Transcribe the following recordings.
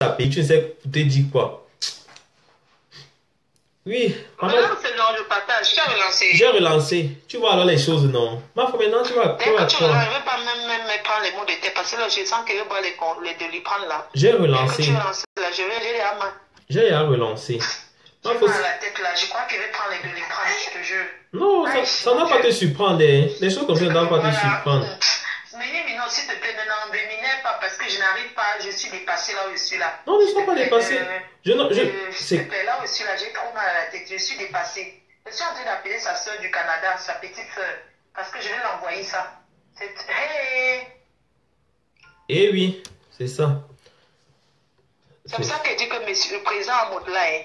appelé, tu ne sais te dire quoi. Oui, maman. Relance, non, je partage. Tu as relancé. J'ai relancé. Tu vois alors les choses, non. Ma foi, maintenant, tu vas Dès que tu relances, quoi? je ne vais pas même prendre les mots de tête parce que là, je sens que je dois les lui prendre là. J'ai Dès que relancé. tu relances là, je vais les à main. J'ai à relancer. J'ai mal à la tête là. Je crois que je vais prendre les lui prendre, je te jure. Non, ça ne va pas te surprendre. Hein. Les choses comme ça ne doivent pas te surprendre. Mais non, s'il te plaît, ne m'énerve pas parce que je n'arrive pas, je suis dépassée là où je suis là. Non, ne sois pas dépassé. S'il te plaît, là où je suis là, j'ai trop mal à la tête, je suis dépassée. Je suis en train d'appeler sa soeur du Canada, sa petite soeur, parce que je vais l'envoyer ça. Hey! Eh oui, c'est ça. C'est pour ça que je dis que monsieur, le président en mode là, hein,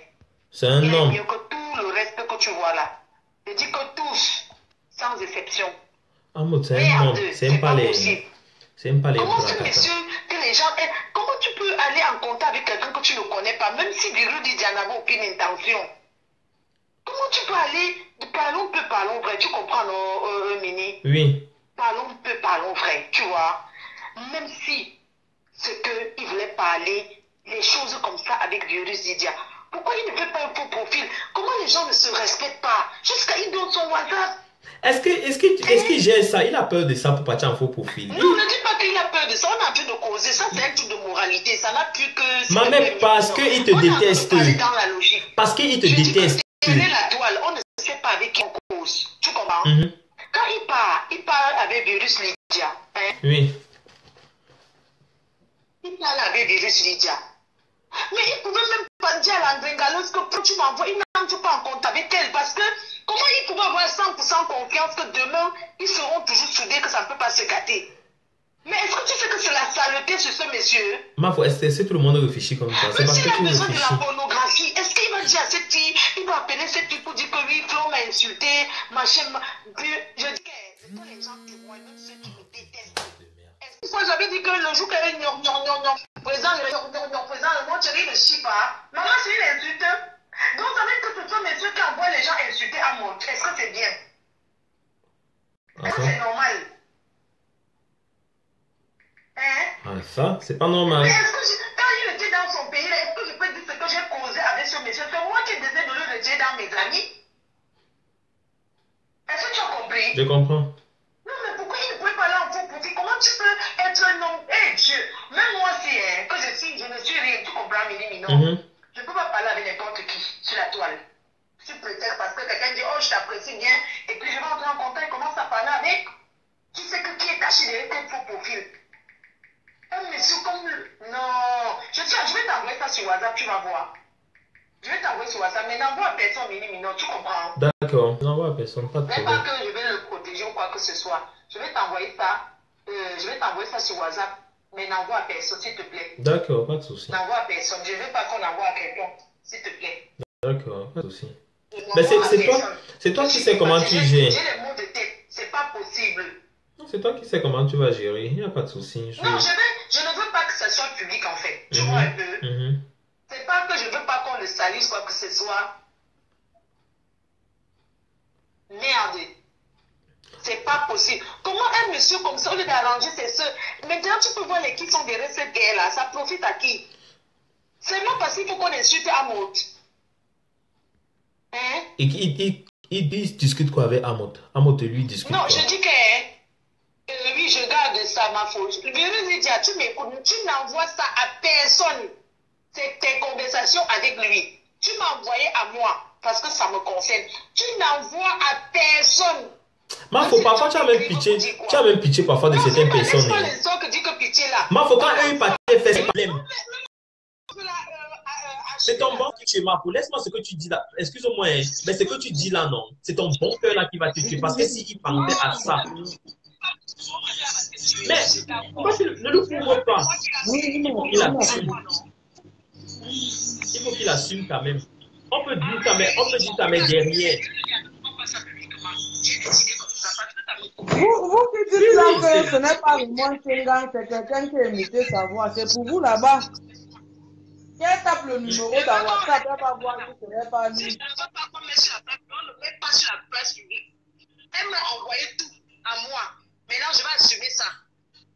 c'est un homme. Il est mieux que tout le reste que tu vois là. Je dis que tous, sans exception. Ahmed, c'est un homme, c'est un palais. C'est un palais. Comment ce monsieur, que les gens, comment tu peux aller en contact avec quelqu'un que tu ne connais pas, même si Virou dit qu'il n'avait aucune intention? Comment tu peux aller, parlons vrai, tu comprends, non, Mini? Oui. Parlons vrai, tu vois. Même si ce qu'il voulait parler, les choses comme ça avec Virus Didia. Pourquoi il ne fait pas un faux profil? Comment les gens ne se respectent pas? Jusqu'à il donne son WhatsApp. Est-ce qu'il gère ça? Il a peur de ça pour partir en faux profil. Non, ne dis pas qu'il a peur de ça. On a plus de causer. Ça, c'est un truc de moralité. Ça n'a plus que... Maman, parce qu'il te déteste. Dans la logique. Parce qu'il te déteste. Quelle est la toile? On ne sait pas avec qui on cause. Tu comprends? Quand il parle avec Virus Lydia. Hein? Oui. Il parle avec Virus Lydia. Mais il pouvait même pas dire à l'Andrengalos que tu m'envoies, il n'entre pas en compte avec elle. Parce que comment il pouvait avoir 100% confiance que demain, ils seront toujours soudés, que ça ne peut pas se gâter? Mais est-ce que tu sais que c'est la saleté sur ce monsieur? Ma foi, est-ce que tout le monde réfléchit comme ça? Mais s'il a besoin de la pornographie, est-ce qu'il va dire à cette fille, il va appeler cette fille pour dire que oui, Flo m'a insulté, machin, je dis que tous les gens qui voient, même ceux qui me détestent. Est-ce que j'avais dit que le jour qu'elle est présent, le monde chéri ne chie pas. Maman, c'est une insulte. Donc, ça veut dire que ce sont messieurs qui envoient les gens insulter à mon. Est-ce que c'est bien? Est-ce que c'est normal? Hein? Ah, ça, c'est pas normal. Mais est-ce que quand il était dans son pays, est-ce que je peux dire ce que j'ai causé avec ce monsieur? C'est moi qui décide de le retirer dans mes amis. Est-ce que tu as compris? Je comprends. Non, mais pourquoi il ne pouvait pas aller en faux profil? Comment tu peux être un homme? Eh Dieu! Même moi, si que je ne suis rien, tu comprends, Mini Minon? Je ne peux pas parler avec n'importe qui sur la toile. Sur prétexte parce que quelqu'un dit, oh, je t'apprécie bien, et puis je vais entrer en contact et commence à parler avec. Tu sais que qui est caché derrière tes faux profils? Un monsieur comme... Non. Je vais t'envoyer ça sur WhatsApp, tu vas voir. Je vais t'envoyer sur WhatsApp, mais n'envoie à personne, Mini Minon, tu comprends? D'accord, n'envoie à personne, pas de problème. Même pas que je vais le protéger ou quoi que ce soit. Je vais t'envoyer ça sur WhatsApp, mais n'envoie à personne, s'il te plaît. D'accord, pas de souci. N'envoie à personne. Je ne veux pas qu'on envoie à quelqu'un, s'il te plaît. D'accord, pas de souci. Mais c'est toi qui sais comment tu gères. J'ai les mots de tête, c'est pas possible. C'est toi qui sais comment tu vas gérer, il n'y a pas de souci. Non, je ne veux pas que ça soit public en fait. Tu vois un peu. C'est pas que je ne veux pas qu'on le salisse quoi que ce soit. Merde. C'est pas possible. Comment un monsieur comme ça, au lieu d'arranger ses soeurs, maintenant tu peux voir les qui sont derrière cette guerre-là, ça profite à qui? Seulement parce qu'il faut qu'on insulte Amot. Hein? Et il discute quoi avec Amot? Amot lui discute non, quoi? Je dis que oui, je garde ça, ma faute. Lydia, tu m'écoutes, tu n'envoies ça à personne. C'est tes conversations avec lui. Tu m'as envoyé à moi, parce que ça me concerne. Tu n'envoies à personne. Ma faut parfois tu as même pitié parfois de certaines personnes. Ma faut quand eux partaient faire ce problème. C'est ton bon qui tue, Marco. Laisse-moi ce que tu dis là. Excuse-moi, mais ce que tu dis là, non. C'est ton bon cœur là qui va te tuer. Parce que s'il pensait à ça. Mais, pourquoi tu ne le couvres pas? Il assume. Il faut qu'il assume quand même. On peut dire ça, mais derrière. Vous qui dites là que ce n'est pas le moins Sengan, c'est quelqu'un qui a imité sa voix. C'est pour vous là-bas. Quel tape le numéro dans WhatsApp, elle va voir que ce n'est pas lui. Je ne veux pas qu'on mette sur la table, on ne met pas sur la place publique. Elle m'a envoyé tout à moi. Maintenant, je vais assumer ça.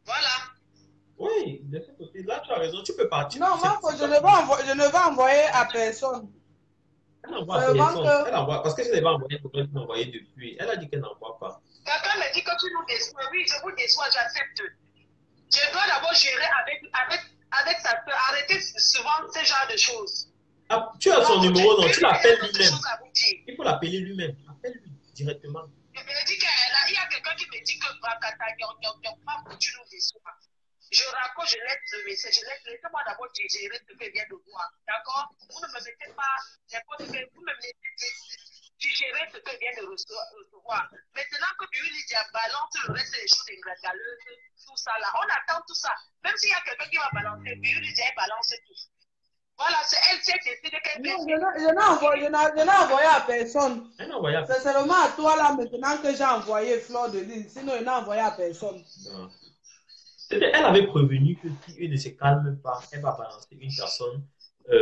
Voilà. Oui, de ce côté, là, tu as raison, tu peux partir. Non, moi, je ne vais envoyer à personne. Elle n'envoie à Seulement personne. que... Elle envoie, parce que je n'ai pas envoyé, pourquoi tu m'as envoyé depuis. Elle a dit qu'elle n'envoie pas. Quelqu'un me dit que tu nous déçois. Oui, je vous déçois, j'accepte. Je dois d'abord gérer avec sa soeur. Arrêtez souvent ce genre de choses. Ah, tu as son numéro, non, tu l'appelles lui-même. Il faut l'appeler lui-même. Appelle-lui directement. Je me dis qu'il y a quelqu'un qui me dit que tu nous déçois. Je raconte, je laisse le message, laissez-moi d'abord gérer ce que vient de voir. D'accord? Vous ne me mettez pas n'importe quel, vous me laissez digérer ce que vient de recevoir. Maintenant que Lydia balance le reste des choses ingratgaleuses, tout ça là, on attend tout ça. Même s'il y a quelqu'un qui va balancer, Lydia balance tout. Voilà, c'est elle qui a décidé qu'elle fait. Je n'ai envoyé à personne. C'est seulement à toi là maintenant que j'ai envoyé Fleur de Lys. Sinon, je n'ai envoyé à personne. Non. Elle avait prévenu que si elle ne se calme pas, elle va balancer une personne. Mais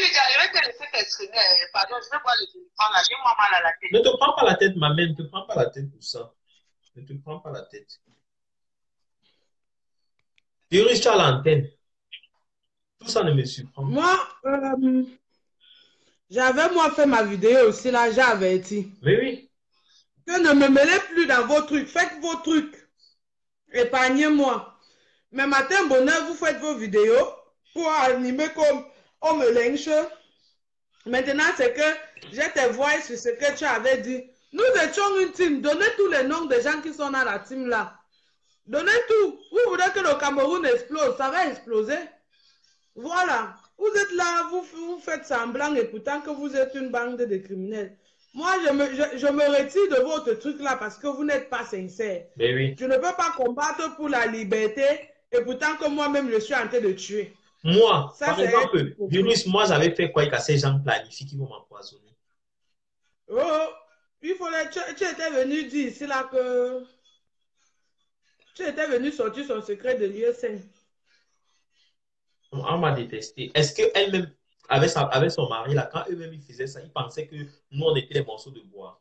Lydia, je vais te laisser t'exprimer. Pardon, je vais voir le téléphone là. J'ai moi mal à la tête. Ne te prends pas la tête, ma mère. Ne te prends pas la tête pour ça. Ne te prends pas la tête. Virus, tu as l'antenne. Tout ça ne me surprend. Moi, j'avais fait ma vidéo aussi là, j'ai averti. Mais oui. Que ne me mêlez plus dans vos trucs. Faites vos trucs. Épargnez-moi. Mais matin, bonheur, vous faites vos vidéos pour animer comme on me lynche. Maintenant, c'est que j'ai tes voix sur ce que tu avais dit. Nous étions une team. Donnez tous les noms des gens qui sont dans la team là. Donnez tout. Vous voulez que le Cameroun explose, ça va exploser. Voilà. Vous êtes là, vous faites semblant et pourtant que vous êtes une bande de criminels. Moi, je me retire de votre truc là parce que vous n'êtes pas sincère. Mais oui. Je ne peux pas combattre pour la liberté et pourtant que moi-même je suis en train de tuer. Moi, ça, par exemple, Virus, moi j'avais fait quoi que ces gens planifient qui vont m'empoisonner. Oh, il fallait, tu étais venu dire ici là que tu étais venu sortir son secret de l'IE5. On m'a détesté. Est-ce qu'elle-même, avec son mari, là, quand eux-mêmes ils faisaient ça, ils pensaient que nous, on était des morceaux de bois.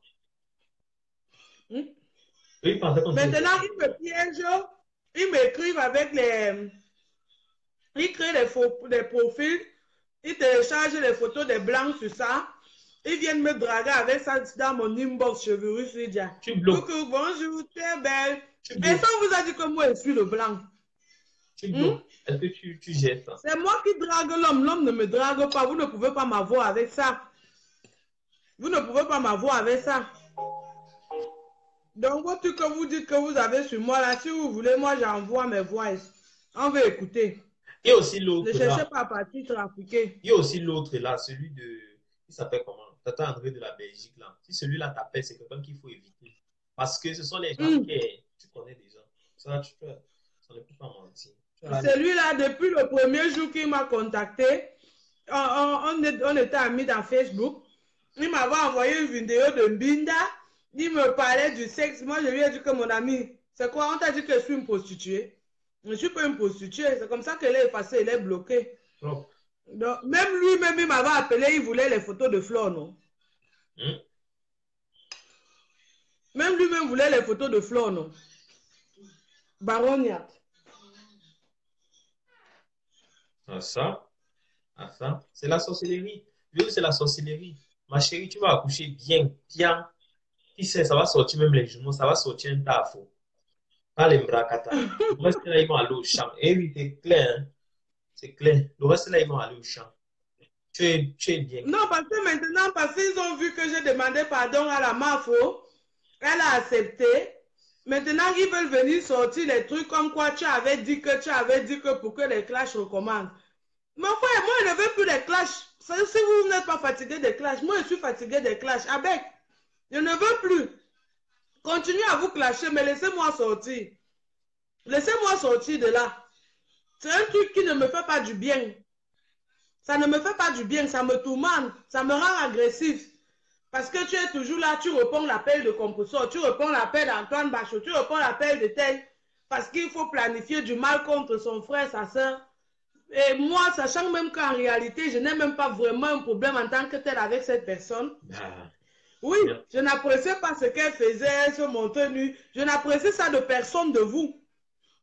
Ils pensaient qu'on Maintenant, ils me piègent, ils m'écrivent avec les... Ils créent des profils, ils téléchargent les photos des blancs sur ça, ils viennent me draguer avec ça dans mon inbox chez Virus Lydia. Tu bloques. Coucou, bonjour, tu es belle. Et ça, on vous a dit que moi, je suis le blanc. Tu bloques. Est-ce que tu gères ça? C'est moi qui drague l'homme. L'homme ne me drague pas. Vous ne pouvez pas m'avoir avec ça. Vous ne pouvez pas m'avoir avec ça. Donc, votre truc que vous dites que vous avez sur moi, là, si vous voulez, moi, j'envoie mes voix. On veut écouter. Il y a aussi l'autre. Ne cherchez pas à partir trafiquer. Il y a aussi l'autre là, celui de... Il s'appelle comment? Tata André de la Belgique là. Si celui-là t'appelle, c'est quelqu'un qu'il faut éviter. Parce que ce sont les gens qui... Tu connais déjà. Ça, ça ne peut pas mentir. Celui-là, depuis le premier jour qu'il m'a contacté, on était amis dans Facebook. Il m'avait envoyé une vidéo de Mbinda. Il me parlait du sexe. Moi, je lui ai dit que mon ami, c'est quoi? On t'a dit que je suis une prostituée. Je ne suis pas une prostituée. C'est comme ça qu'elle est effacée, elle est bloquée. Oh. Donc, même lui-même, il m'avait appelé, il voulait les photos de Flore, non? Même lui-même voulait les photos de Flore, non? Baronia. Ah ça? Ah ça? C'est la sorcellerie. C'est la sorcellerie. Ma chérie, tu vas accoucher bien, bien. Qui sait, ça va sortir même les jumeaux, ça va sortir un tafo. Pas les bracata. Le reste là, ils vont aller au champ. Eh oui, c'est clair. Hein? C'est clair. Le reste là, ils vont aller au champ. Tu es bien. Non, parce que maintenant, parce qu'ils ont vu que j'ai demandé pardon à la MAFO, elle a accepté. Maintenant, ils veulent venir sortir les trucs comme quoi tu avais dit que pour que les clashs recommencent. Mais frère, moi, je ne veux plus les clashs. Si vous n'êtes pas fatigué des clashs, moi, je suis fatigué des clashs. Avec, je ne veux plus. Continuez à vous clasher, mais laissez-moi sortir. Laissez-moi sortir de là. C'est un truc qui ne me fait pas du bien. Ça ne me fait pas du bien, ça me tourmente, ça me rend agressif. Parce que tu es toujours là, tu réponds l'appel de Compressor, tu réponds l'appel d'Antoine Bachot, tu réponds l'appel de tel. Parce qu'il faut planifier du mal contre son frère, sa soeur. Et moi, sachant même qu'en réalité, je n'ai même pas vraiment un problème en tant que tel avec cette personne. Oui, je n'appréciais pas ce qu'elle faisait, se montrer nue. Je n'apprécie ça de personne de vous.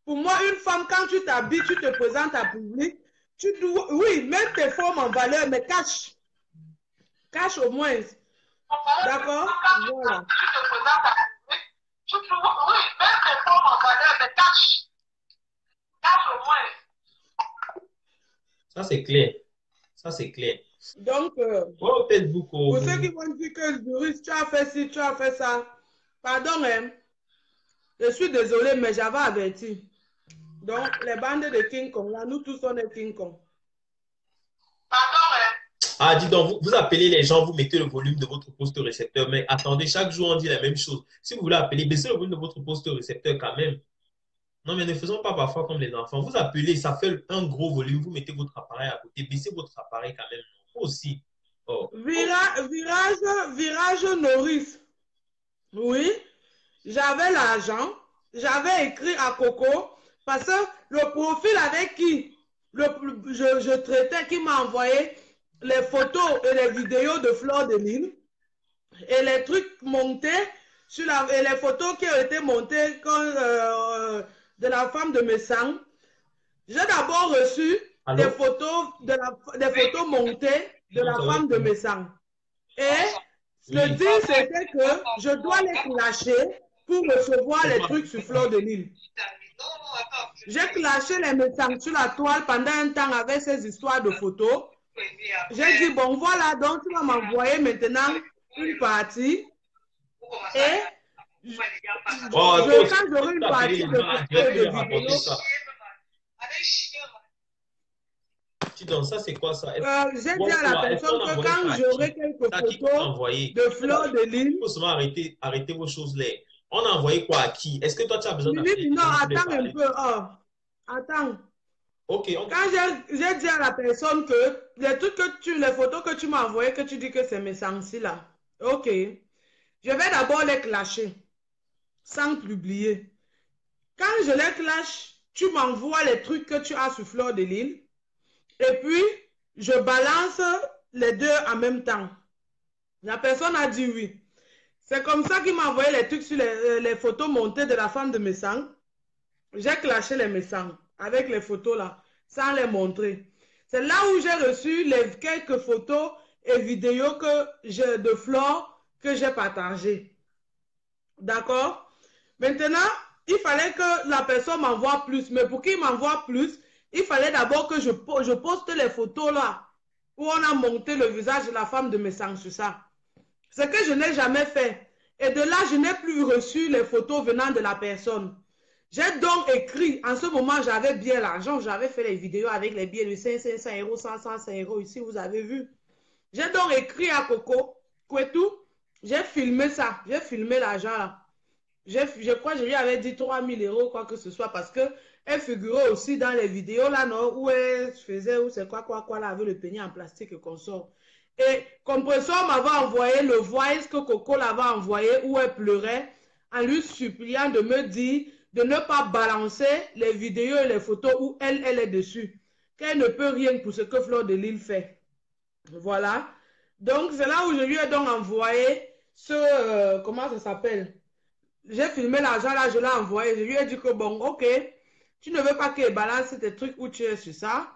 Pour moi, une femme, quand tu t'habilles, tu te présentes à public, tu dois, oui, mets tes formes en valeur, mais cache. Cache au moins. D'accord? Voilà. Oui, mets tes formes en valeur, mais cache. Cache au moins. Ça, c'est clair. Ça, c'est clair. Donc, beaucoup. Pour ceux qui vont dire que Doris, tu as fait ci, tu as fait ça, pardon, hein, je suis désolée, mais j'avais averti. Donc, les bandes de King Kong, là, nous tous, on est King Kong. Pardon, hein. Ah, dis donc, vous appelez les gens, vous mettez le volume de votre poste récepteur, mais attendez, chaque jour, on dit la même chose. Si vous voulez appeler, baissez le volume de votre poste récepteur quand même. Non, mais ne faisons pas parfois comme les enfants. Vous appelez, ça fait un gros volume, vous mettez votre appareil à côté, baissez votre appareil quand même. Vous aussi. Oh. Virage Norris. Oui, j'avais l'argent, j'avais écrit à Coco, parce que le profil avec qui je traitais, qui m'a envoyé les photos et les vidéos de Fleur de Lille, et les trucs montés et les photos qui ont été montées de la femme de Messang. J'ai d'abord reçu des photos montées de la femme de Messang. Et le deal, c'était que je dois les clasher pour recevoir les trucs sur Fleur de Lille. J'ai clashé les Messang sur la toile pendant un temps avec ces histoires de photos. J'ai dit, bon, voilà, donc tu vas m'envoyer maintenant une partie. Et quand j'aurai une partie de photos et de vidéos. Donc, ça, c'est quoi ça? J'ai dit à la personne que quand j'aurai quelques photos de Fleur de Lille. Il faut seulement arrêter vos choses là. On a envoyé quoi à qui? Est-ce que toi, tu as besoin d'appeler? Non, attends un peu. Oh, attends. Ok. Quand j'ai dit à la personne que les photos que tu m'as envoyées, que tu dis que c'est mes sanctions là. Ok. Je vais d'abord les clasher sans publier. Quand je les clash, tu m'envoies les trucs que tu as sur Fleur de Lille. Et puis, je balance les deux en même temps. La personne a dit oui. C'est comme ça qu'il m'a envoyé les trucs sur les photos montées de la femme de Messang. J'ai clashé les Messang avec les photos là, sans les montrer. C'est là où j'ai reçu quelques photos et vidéos de Flore que j'ai partagées. D'accord? Maintenant, il fallait que la personne m'envoie plus. Mais pour qu'il m'envoie plus, il fallait d'abord que je poste les photos là, où on a monté le visage de la femme de Messang sur ça. Ce que je n'ai jamais fait. Et de là, je n'ai plus reçu les photos venant de la personne. J'ai donc écrit, en ce moment, j'avais bien l'argent, j'avais fait les vidéos avec les billets de 500 euros, 100 euros, ici, vous avez vu. J'ai donc écrit à Coco, Kwetu, j'ai filmé ça, j'ai filmé l'argent là. Je crois que je lui avais dit 3000 euros, quoi que ce soit, parce qu'elle figurait aussi dans les vidéos là, non, où elle faisait, où c'est quoi, là, avec le peigne en plastique qu'on sort. Et Compresseur m'avait envoyé le voice que Coco l'avait envoyé où elle pleurait en lui suppliant de me dire de ne pas balancer les vidéos et les photos où elle est dessus. Qu'elle ne peut rien pour ce que Fleur de Lille fait. Voilà. Donc, c'est là où je lui ai donc envoyé comment ça s'appelle? J'ai filmé l'argent là, je l'ai envoyé. Je lui ai dit que bon, ok, tu ne veux pas qu'elle balance tes trucs où tu es sur ça.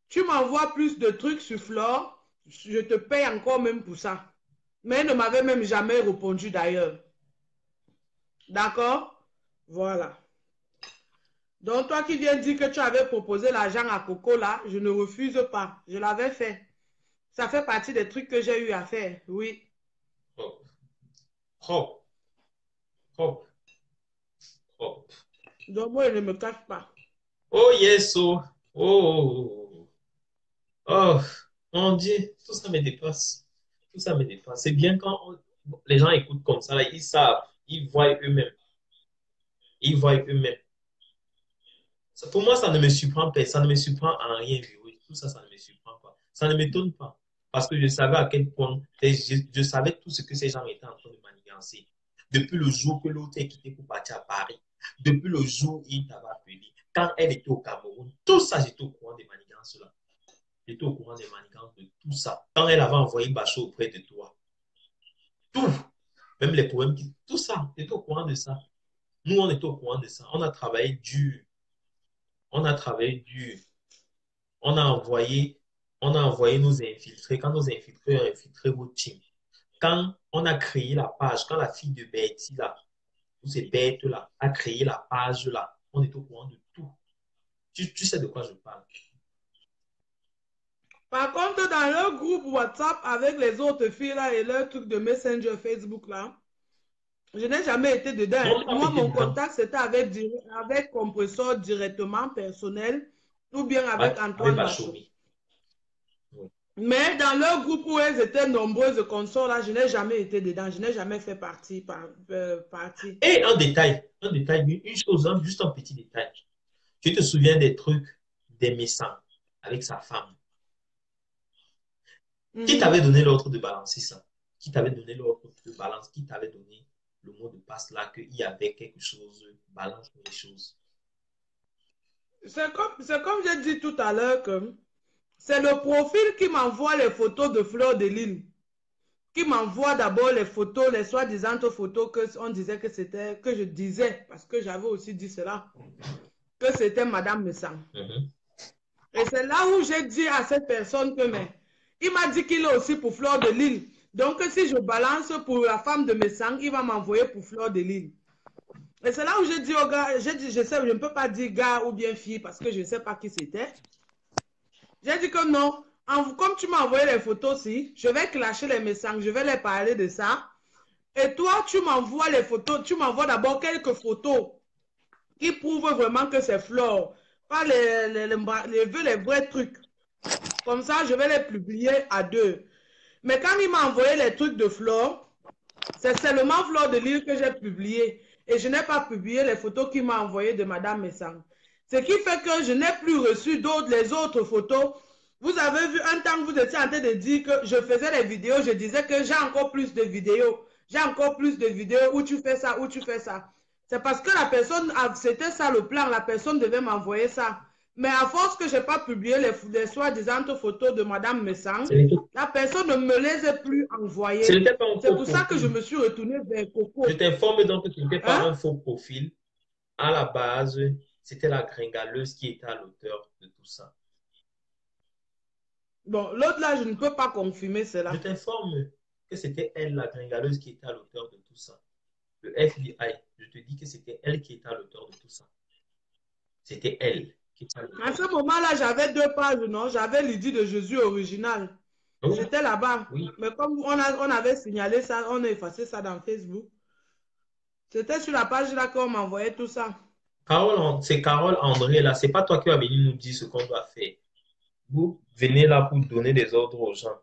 Tu m'envoies plus de trucs sur Flore. Je te paye encore même pour ça. Mais elle ne m'avait même jamais répondu d'ailleurs. D'accord? Voilà. Donc, toi qui viens dire que tu avais proposé l'argent à Coco là, je ne refuse pas. Je l'avais fait. Ça fait partie des trucs que j'ai eu à faire. Oui. Hop. Hop. Hop. Hop. Donc, moi, je ne me cache pas. Oh, yes, oh. Oh. Oh. Mon Dieu, tout ça me dépasse. Tout ça me dépasse. C'est bien quand les gens écoutent comme ça, là, ils savent, ils voient eux-mêmes. Ils voient eux-mêmes. Pour moi, ça ne me surprend pas. Ça ne me surprend en rien. Oui. Tout ça, ça ne me surprend pas. Ça ne m'étonne pas. Parce que je savais à quel point, je savais tout ce que ces gens étaient en train de manigancer. Depuis le jour que l'autre est quitté pour partir à Paris, depuis le jour où il t'avait appelé, quand elle était au Cameroun, tout ça, j'étais au courant des manigances-là. J'étais au courant des manigances de tout ça. Quand elle avait envoyé Bachot auprès de toi, tout, même les problèmes, tout ça, j'étais au courant de ça. Nous, on était au courant de ça. On a travaillé dur on a travaillé dur. On a envoyé nos infiltrés. Quand nos infiltrés ont infiltré votre team, quand on a créé la page, quand la fille de Betty, là, ou ces bêtes-là, a créé la page, là, on est au courant de tout. Tu sais de quoi je parle. Par contre, dans leur groupe WhatsApp avec les autres filles là et leur truc de Messenger Facebook là, je n'ai jamais été dedans. Non, moi, mon contact, c'était avec Compresseur directement, personnel, ou bien avec Antoine Bachot. Oui. Mais dans leur groupe où elles étaient nombreuses consorts là, je n'ai jamais été dedans. Je n'ai jamais fait partie. Et un détail, une chose, juste un petit détail. Tu te souviens des trucs des Messins avec sa femme? Qui t'avait donné l'ordre de balancer ça? Qui t'avait donné l'ordre de balance? Qui t'avait donné le mot de passe là qu'il y avait quelque chose, balance les choses? C'est comme j'ai dit tout à l'heure que c'est le profil qui m'envoie les photos de Fleur de Lille. Qui m'envoie d'abord les photos, les soi-disant photos qu'on disait que c'était, que je disais, parce que j'avais aussi dit cela, que c'était Madame Messang. Et c'est là où j'ai dit à cette personne que, mais, il m'a dit qu'il est aussi pour Fleur de Lille. Donc, si je balance pour la femme de Messang, il va m'envoyer pour Fleur de Lille. Et c'est là où j'ai dit au gars, j'ai dit, je ne peux pas dire gars ou bien fille, parce que je ne sais pas qui c'était. J'ai dit que non. Comme tu m'as envoyé les photos, si, je vais clasher les messages, je vais les parler de ça. Et toi, tu m'envoies les photos, tu m'envoies d'abord quelques photos qui prouvent vraiment que c'est Flore. Pas les vrais trucs. Comme ça, je vais les publier à deux. Mais quand il m'a envoyé les trucs de Flore, c'est seulement Fleur de Lille que j'ai publié. Et je n'ai pas publié les photos qu'il m'a envoyées de Madame Messang. Ce qui fait que je n'ai plus reçu les autres photos. Vous avez vu un temps, vous étiez en train de dire que je faisais les vidéos, je disais que j'ai encore plus de vidéos. J'ai encore plus de vidéos où tu fais ça, où tu fais ça. C'est parce que la personne, c'était ça le plan, la personne devait m'envoyer ça. Mais à force que je n'ai pas publié les soi-disant photos de Madame Messang, la personne ne me les a plus envoyées. C'est pour ça que je me suis retournée vers Coco. Je t'informe donc que ce n'était pas un faux profil. À la base, c'était la gringaleuse qui était à l'auteur de tout ça. Bon, l'autre là, je ne peux pas confirmer cela. Je t'informe que c'était elle, la gringaleuse, qui était à l'auteur de tout ça. Le FBI, je te dis que c'était elle qui était à l'auteur de tout ça. C'était elle qui était à l'auteur. À ce moment-là, j'avais 2 pages, non? J'avais l'idée de Jésus original. Oui. J'étais là-bas. Oui. Mais comme on avait signalé ça, on a effacé ça dans Facebook. C'était sur la page là qu'on m'envoyait tout ça. C'est Carole André là. C'est pas toi qui vas venir nous dire ce qu'on doit faire. Vous venez là pour donner des ordres aux gens.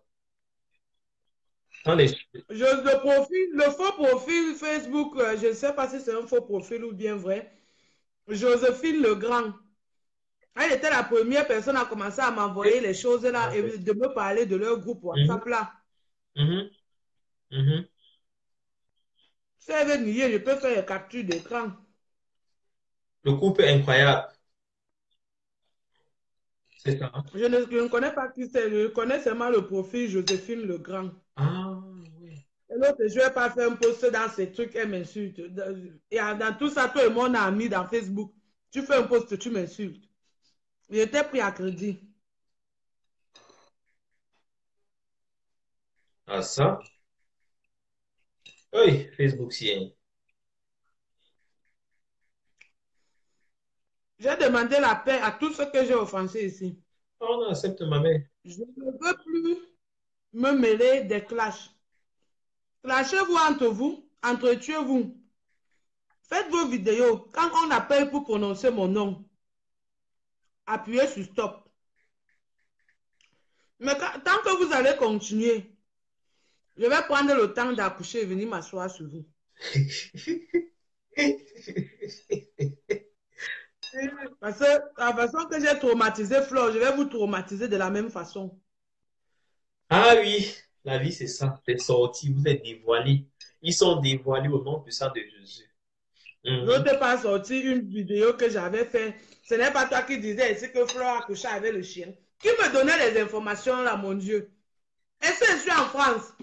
Le faux profil Facebook, je ne sais pas si c'est un faux profil ou bien vrai. Joséphine Legrand. Elle était la première personne à commencer à m'envoyer les choses là et de me parler de leur groupe WhatsApp là. Si elle veut nier, je peux faire une capture d'écran. Le couple est incroyable. C'est ça. Je ne connais pas qui c'est. Je connais seulement le profil Joséphine Legrand. Ah oui. Et l'autre, je ne vais pas faire un post dans ces trucs, elle m'insulte. Et dans tout ça, toi et moi, on a mis dans Facebook. Tu fais un post, tu m'insultes. J'étais pris à crédit. Ah ça? Oui, Facebook, si. J'ai demandé la paix à tous ceux que j'ai offensés ici. Oh non, accepte ma mère. Je ne veux plus me mêler des clashs. Clashez-vous entre vous, entretuez-vous. Faites vos vidéos. Quand on appelle pour prononcer mon nom, appuyez sur stop. Mais tant que vous allez continuer, je vais prendre le temps d'accoucher et venir m'asseoir sur vous. Parce que la façon que j'ai traumatisé Flore, je vais vous traumatiser de la même façon. Ah oui, la vie c'est ça. C'est sorti, vous êtes dévoilés. Ils sont dévoilés au nom puissant de Jésus. Je ne t'ai pas sorti une vidéo que j'avais faite. Ce n'est pas toi qui disais ici que Flore a couché avec le chien. Qui me donnait les informations là, mon Dieu? Est-ce que je suis en France?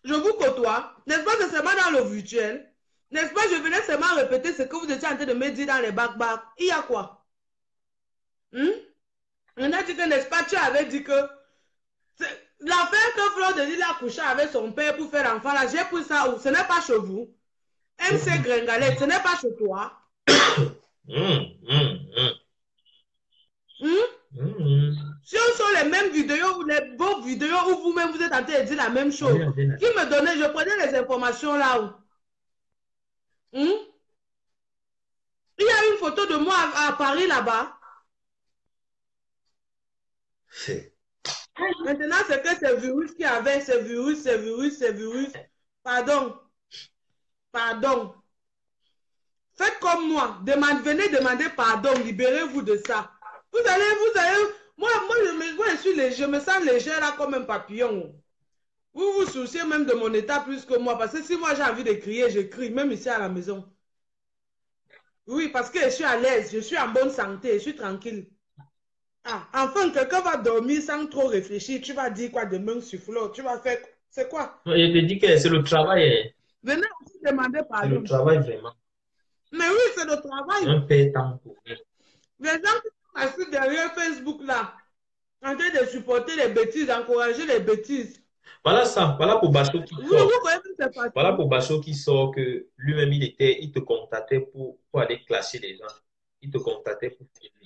Je vous côtoie. N'est-ce pas que seulement dans le virtuel? N'est-ce pas, je venais seulement répéter ce que vous étiez en train de me dire dans les back-back. Il y a quoi? On a dit que, n'est-ce pas, tu avais dit que l'affaire que Fleur de Lille a couché avec son père pour faire l'enfant, là, j'ai pris ça où? Ce n'est pas chez vous. MC Gringalette, ce n'est pas chez toi. Si on sort les mêmes vidéos ou vos vidéos où vous-même vous êtes en train de dire la même chose, qui me donnait, je prenais les informations là où. Il y a une photo de moi à Paris là-bas. Maintenant, c'est que c'est virus qui avait, c'est virus. Pardon. Faites comme moi. Venez demander pardon. Libérez-vous de ça. Vous allez. Moi, je me sens légère là comme un papillon. Vous vous souciez même de mon état plus que moi. Parce que si moi j'ai envie de crier, je crie, même ici à la maison. Oui, parce que je suis à l'aise, je suis en bonne santé, je suis tranquille. Ah, enfin, quelqu'un va dormir sans trop réfléchir. Tu vas dire quoi demain sur Flore? Tu vas faire. C'est quoi? Je te dis que c'est le travail. Venez aussi demander pardon. C'est le travail vraiment. Mais oui, c'est le travail. Un peu de temps pour vous. Les gens qui sont assis derrière Facebook là, en train de supporter les bêtises, d'encourager les bêtises. Voilà ça, voilà pour Bacho qui sort. Voilà pour Bacho qui sort que lui-même il te contactait pour aller clasher les gens. Il te contactait pour faire des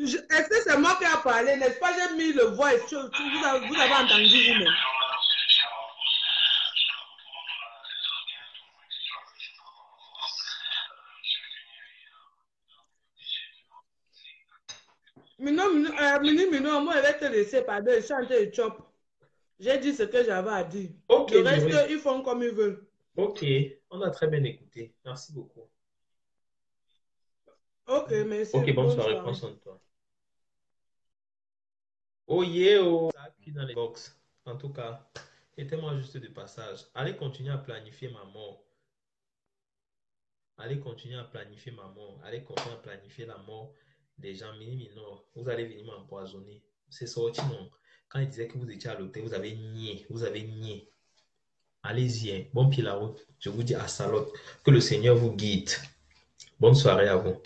Est-ce que c'est moi qui ai parlé, n'est-ce pas? J'ai mis le voix, vous avez entendu vous-même. Mini, moi, je vais te laisser, pardon, je suis en train de chop. J'ai dit ce que j'avais à dire. Ok, le reste, ils font comme ils veulent. Ok, on a très bien écouté. Merci beaucoup. Ok, merci. Ok, bonne soirée, prends soin de toi. Oh yeah, oh. Ça a cuit dans les box. En tout cas, c'était moi juste de passage. Allez continuer à planifier ma mort. Allez continuer à planifier ma mort. Allez continuer à planifier la mort des gens mineurs. Vous allez venir m'empoisonner. C'est sorti, non? Quand il disait que vous étiez à l'hôtel, vous avez nié. Vous avez nié. Allez-y, hein. Bon pied la route. Je vous dis à Salotte. Que le Seigneur vous guide. Bonne soirée à vous.